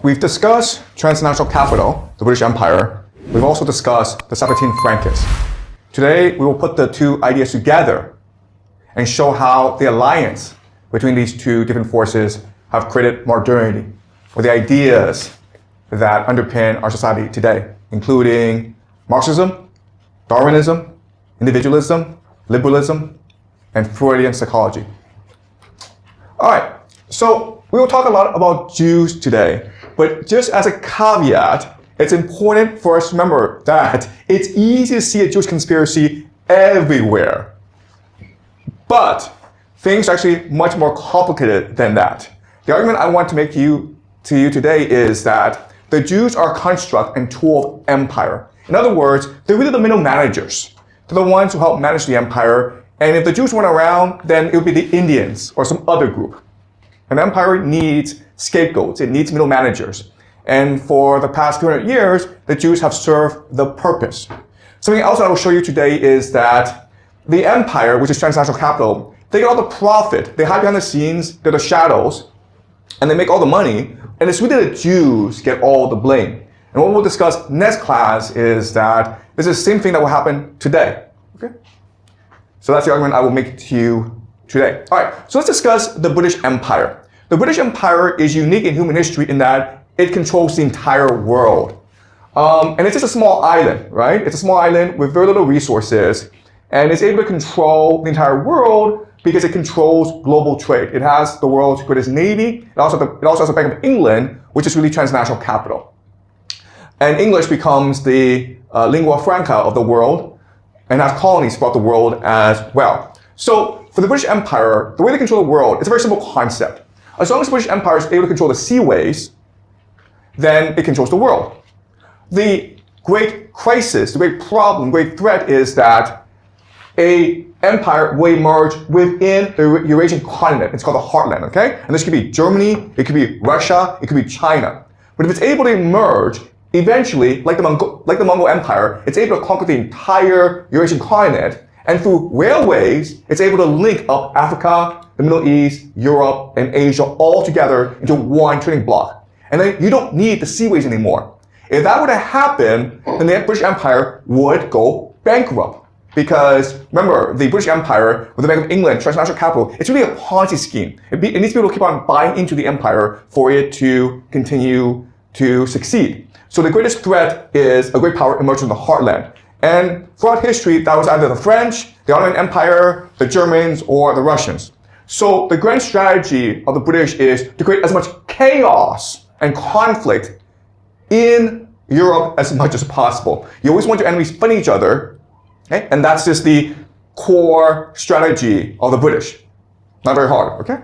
we've discussed transnational capital, the British Empire. We've also discussed the Sabbatean-Frankists. Today, we will put the two ideas together and show how the alliance between these two different forces have created modernity, or the ideas that underpin our society today, including Marxism, Darwinism, individualism, liberalism, and Freudian psychology. All right, so we will talk a lot about Jews today, but just as a caveat, it's important for us to remember that it's easy to see a Jewish conspiracy everywhere. But things are actually much more complicated than that. The argument I want to make to you today is that the Jews are a construct and tool of empire. In other words, they're really the middle managers. They're the ones who help manage the empire. And if the Jews weren't around, then it would be the Indians or some other group. An empire needs scapegoats. It needs middle managers. And for the past 200 years, the Jews have served the purpose. Something else I will show you today is that the empire, which is transnational capital, they get all the profit. They hide behind the scenes. They're the shadows. And they make all the money. And it's really the Jews get all the blame. And what we'll discuss next class is that this is the same thing that will happen today. Okay? So that's the argument I will make to you today. All right, so let's discuss the British Empire. The British Empire is unique in human history in that it controls the entire world. And it's just a small island, right? It's a small island with very little resources. And it's able to control the entire world because it controls global trade. It has the world's greatest navy. It also has the Bank of England, which is really transnational capital. And English becomes the lingua franca of the world and has colonies throughout the world as well. So for the British Empire, the way they control the world, it's a very simple concept. As long as the British Empire is able to control the seaways, then it controls the world. The great crisis, the great problem, great threat is that a empire will emerge within the Eurasian continent. It's called the Heartland, okay? And this could be Germany, it could be Russia, it could be China. But if it's able to emerge, eventually, like the Mongol Empire, it's able to conquer the entire Eurasian continent, and through railways, it's able to link up Africa, the Middle East, Europe, and Asia all together into one trading bloc. And then you don't need the seaways anymore. If that were to happen, then the British Empire would go bankrupt. Because remember, the British Empire, with the Bank of England, transnational capital, it's really a Ponzi scheme. It needs people to keep on buying into the empire for it to continue to succeed. So the greatest threat is a great power emerging in the Heartland. And throughout history, that was either the French, the Ottoman Empire, the Germans, or the Russians. So the grand strategy of the British is to create as much chaos and conflict in Europe as much as possible. You always want your enemies fighting each other, okay? And that's just the core strategy of the British. Not very hard, okay?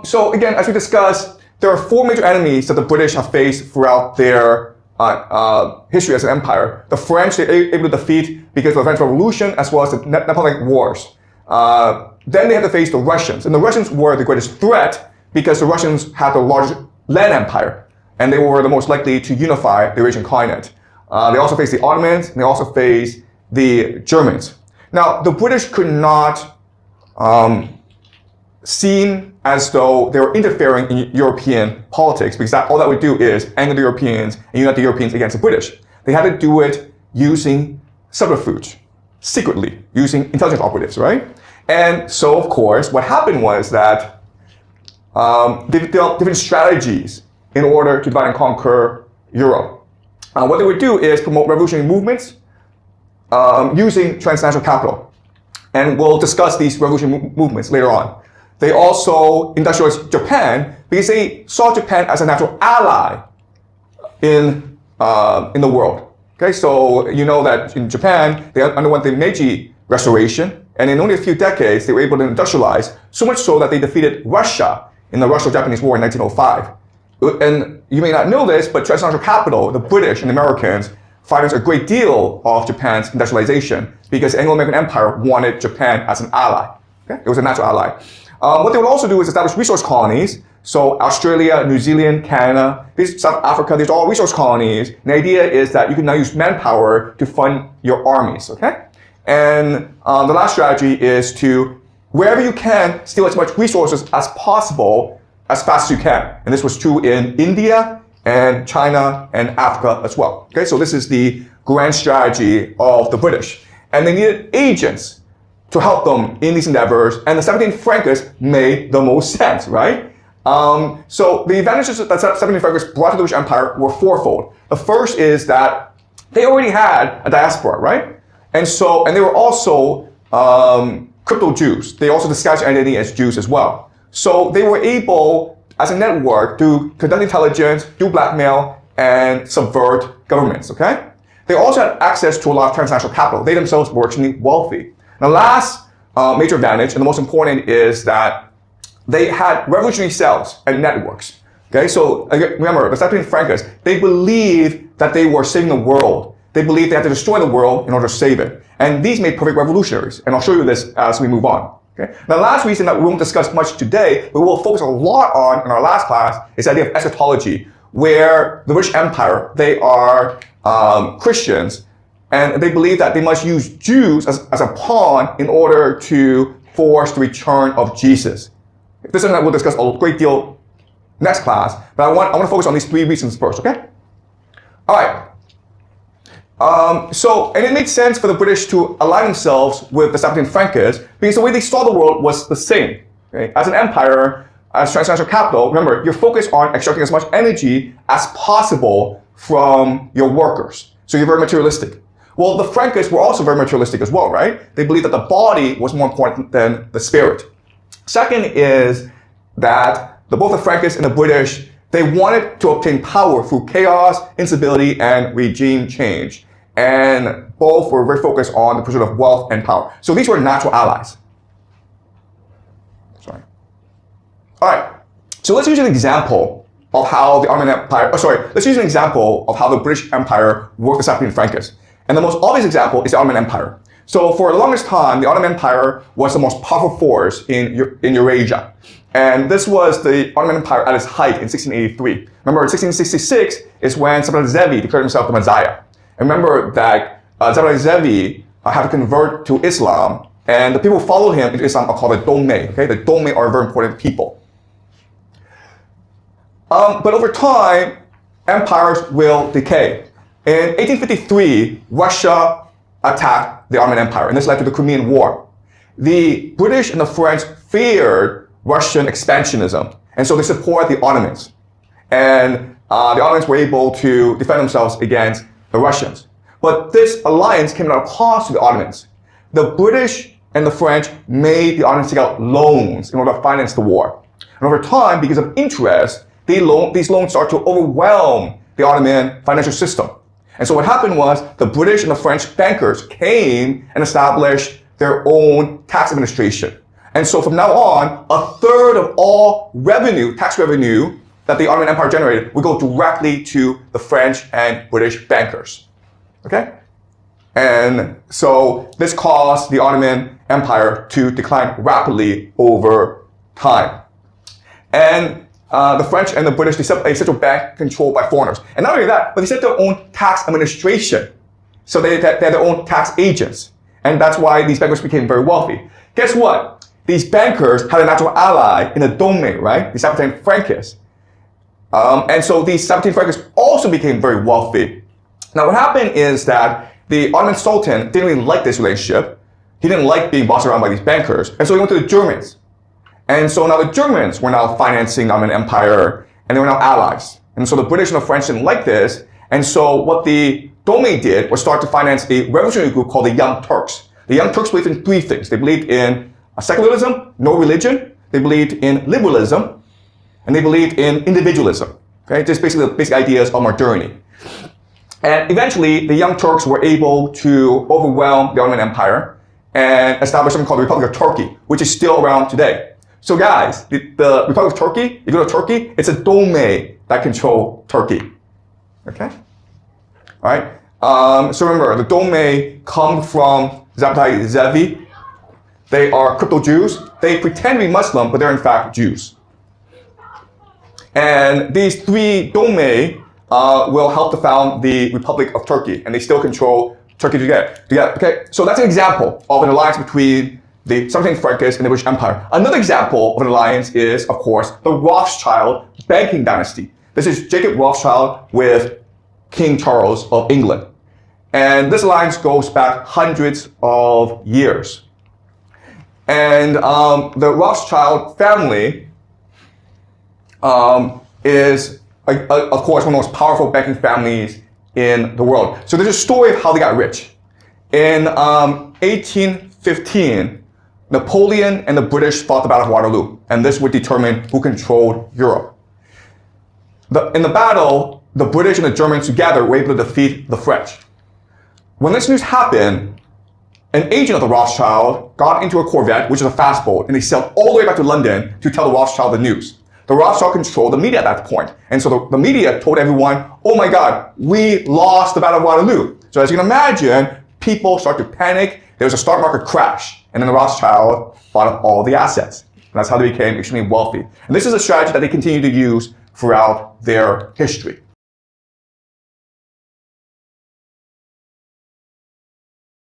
So again, as we discussed, there are four major enemies that the British have faced throughout their history as an empire. The French, they were able to defeat because of the French Revolution, as well as the Napoleonic Wars. Then they had to face the Russians. And the Russians were the greatest threat because the Russians had the largest land empire. And they were the most likely to unify the Eurasian continent. They also faced the Ottomans, and they also faced the Germans. Now, the British could not seem as though they were interfering in European politics, because all that would do is anger the Europeans and unite the Europeans against the British. They had to do it using subterfuge, secretly, using intelligence operatives, right? And so, of course, what happened was that they developed different strategies in order to divide and conquer Europe. What they would do is promote revolutionary movements using transnational capital. And we'll discuss these revolutionary movements later on. They also industrialized Japan because they saw Japan as a natural ally in the world. Okay, so you know that in Japan, they underwent the Meiji Restoration, and in only a few decades, they were able to industrialize, so much so that they defeated Russia in the Russo-Japanese War in 1905. And you may not know this, but transnational capital, the British and the Americans, financed a great deal of Japan's industrialization because the Anglo-American Empire wanted Japan as an ally. Okay? It was a natural ally. What they would also do is establish resource colonies. So Australia, New Zealand, Canada, South Africa, these are all resource colonies. And the idea is that you can now use manpower to fund your armies, okay? And the last strategy is to, wherever you can, steal as much resources as possible as fast as you can. And this was true in India and China and Africa as well. Okay, so this is the grand strategy of the British. And they needed agents to help them in these endeavors, and the Sabbatean-Frankists made the most sense, right? So the advantages that Sabbatean-Frankists brought to the British Empire were fourfold. The first is that they already had a diaspora, right? And they were also crypto-Jews. They also disguised their identity as Jews as well. So they were able, as a network, to conduct intelligence, do blackmail, and subvert governments, okay? They also had access to a lot of transnational capital. They themselves were extremely wealthy. The last major advantage, and the most important, is that they had revolutionary cells and networks. Okay, so remember, the Sabbatean-Frankists, they believed that they were saving the world. They believed they had to destroy the world in order to save it. And these made perfect revolutionaries. And I'll show you this as we move on. Okay? Now, the last reason that we won't discuss much today, but we'll focus a lot on in our last class, is the idea of eschatology, where the British Empire, they are Christians, and they believe that they must use Jews as a pawn in order to force the return of Jesus. This is something that we'll discuss a great deal next class, but I want to focus on these three reasons first, okay? All right. And it made sense for the British to align themselves with the Sabbatean-Frankists because the way they saw the world was the same. Okay? As an empire, as transnational capital, remember, you're focused on extracting as much energy as possible from your workers. So you're very materialistic. Well, the Frankists were also very materialistic as well, right? They believed that the body was more important than the spirit. Second is that both the Frankists and the British, they wanted to obtain power through chaos, instability, and regime change. And both were very focused on the pursuit of wealth and power. So these were natural allies. Sorry. All right. So let's use an example of how the Ottoman Empire, let's use an example of how the British Empire worked the Sabbatean-Frankists. And the most obvious example is the Ottoman Empire. So for the longest time, the Ottoman Empire was the most powerful force in Eurasia. And this was the Ottoman Empire at its height in 1683. Remember, in 1666 is when Sabbatean declared himself the Messiah. And remember that Sabbatean had to convert to Islam, and the people who followed him into Islam are called the Donmeh. Okay, the Donmeh are very important people. But over time, empires will decay. In 1853, Russia attacked the Ottoman Empire, and this led to the Crimean War. The British and the French feared Russian expansionism, and so they supported the Ottomans. And the Ottomans were able to defend themselves against the Russians. But this alliance came at a cost to the Ottomans. The British and the French made the Ottomans take out loans in order to finance the war. And over time, because of interest, these loans started to overwhelm the Ottoman financial system. And so what happened was the British and the French bankers came and established their own tax administration. And so from now on, a third of all tax revenue that the Ottoman Empire generated would go directly to the French and British bankers. Okay? And so this caused the Ottoman Empire to decline rapidly over time. And the French and the British, they set up a central bank controlled by foreigners. And not only that, but they set their own tax administration. So they had their own tax agents. And that's why these bankers became very wealthy. Guess what? These bankers had a natural ally in the Donmeh, right? The Sabbatean-Frankists. And so these Sabbatean-Frankists also became very wealthy. Now what happened is that the Ottoman Sultan didn't really like this relationship. He didn't like being bossed around by these bankers. And so he went to the Germans. And so now the Germans were now financing the Ottoman Empire, and they were now allies. And so the British and the French didn't like this. And so what the Donmeh did was start to finance a revolutionary group called the Young Turks. The Young Turks believed in three things. They believed in secularism, no religion. They believed in liberalism, and they believed in individualism. Okay, just basically the basic ideas of modernity. And eventually, the Young Turks were able to overwhelm the Ottoman Empire and establish something called the Republic of Turkey, which is still around today. So guys, the Republic of Turkey, you go to Turkey, it's a Donmeh that control Turkey. Okay? All right? So remember, the Donmeh come from Zabtai Zevi. They are crypto-Jews. They pretend to be Muslim, but they're in fact Jews. And these three Donmeh will help to found the Republic of Turkey, and they still control Turkey together. Okay? So that's an example of an alliance between the Sabbatean-Frankists and the British Empire. Another example of an alliance is, of course, the Rothschild banking dynasty. This is Jacob Rothschild with King Charles of England. And this alliance goes back hundreds of years. And the Rothschild family is, of course, one of the most powerful banking families in the world. So there's a story of how they got rich. In 1815, Napoleon and the British fought the Battle of Waterloo, and this would determine who controlled Europe. In the battle, the British and the Germans together were able to defeat the French. When this news happened, an agent of the Rothschild got into a corvette, which is a fast boat, and they sailed all the way back to London to tell the Rothschild the news. The Rothschild controlled the media at that point. And so the media told everyone, oh my God, we lost the Battle of Waterloo. So as you can imagine, people start to panic. There was a stock market crash. And then the Rothschild bought up all the assets. And that's how they became extremely wealthy. And this is a strategy that they continue to use throughout their history.